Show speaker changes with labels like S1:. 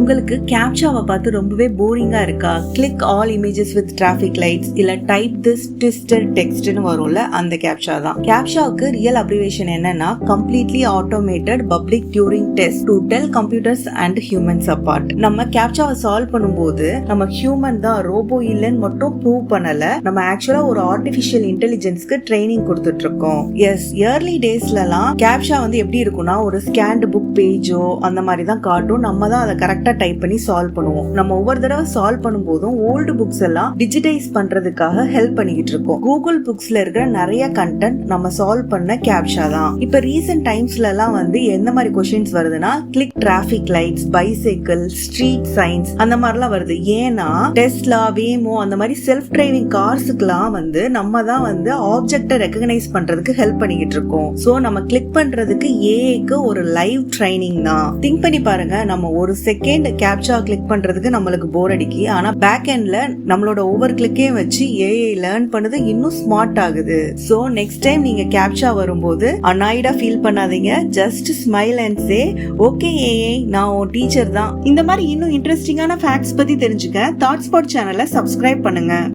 S1: உங்களுக்கு கேப்சாவை பார்த்து ரொம்பவே போரிங்கா இருக்கா? Click all images with traffic lights இல்ல டைப் திஸ் ட்விஸ்டட் டெக்ஸ்ட்னு வரும்ல, அந்த கேப்சா தான். கேப்சாவுக்கு ரியல் அப்ரிவேஷன் என்னன்னா completely automated public Turing test to tell computers and humans apart. நம்ம கேப்சாவை சால்வ் பண்ணும்போது நம்ம ஹியூமன் தான், ரோபோ இல்லன்னு மட்டும் ப்ரூவ் பண்ணல, நம்ம ஆக்சுவலா ஒரு ஆர்டிபிஷியல் இன்டெலிஜென்ஸ்க்கு ட்ரைனிங் கொடுத்துட்டு இருக்கோம். எஸ், இயர்லி டேஸ்லலாம் கேப்சா எப்படி இருக்கும்னா ஒரு ஸ்கேன்டு புக் பேஜோ அந்த மாதிரி தான் காட்டும். நம்ம தான் அதை கரெக்டா டைப் பண்ணி சால்வ் பண்ணுவோம். நம்ம ஒவ்வொரு தடவை சால்வ் பண்ணும் போதும் ஓல்டு புக்ஸ் எல்லாம் டிஜிட்டைஸ் பண்றதுக்காக ஹெல்ப் பண்ணிக்கிட்டு இருக்கோம். கூகுள் புக்ஸ்ல இருக்கிற நிறைய கண்டென்ட் நம்ம சால்வ் பண்ண கேப்சா தான். இப்ப ரீசெண்ட் டைம்ஸ்ல எல்லாம் எந்த மாதிரி கொஸ்டின்ஸ் வருதுன்னா click traffic lights, bicycle, street science அந்த மாதிரிலாம் வருது. ஏன்னா டெஸ்லா, வேமோ அந்த மாதிரி செல்ஃப் டிரைவிங் கார்ஸுக்குலாம் நம்ம தான் ஆப்ஜெக்ட ரெகக்னைஸ் பண்றதுக்கு ஹெல்ப் பண்ணிக்கிட்டு இருக்கோம். சோ நம்ம கிளிக் பண்றதுக்கு ஏஐக்கு ஒரு லைவ் ட்ரைனிங் தான். திங்க் பண்ணி பாருங்க, நம்ம ஒரு செகண்ட் கேப்சா கிளிக் பண்றதுக்கு நம்மளுக்கு போர் அடிக்கி, ஆனா பேக் எண்ட்ல நம்மளோட ஒவ்வொரு கிளிக்கையும் வச்சு ஏஐ லேர்ன் பண்ணது இன்னும் ஸ்மார்ட் ஆகுது. சோ நெக்ஸ்ட் டைம் நீங்க கேப்சா வரும்போது அனாய்டா ஃபீல் பண்ணாதீங்க. Just smile and say okay AI, நான் உன் டீச்சர் தான். இந்த மாதிரி இன்னும் இன்ட்ரெஸ்டிங்கான ஃபேக்ட்ஸ் பத்தி தெரிஞ்சுக்க தாட் ஸ்பாட் சேனலை சப்ஸ்கிரைப் பண்ணுங்க.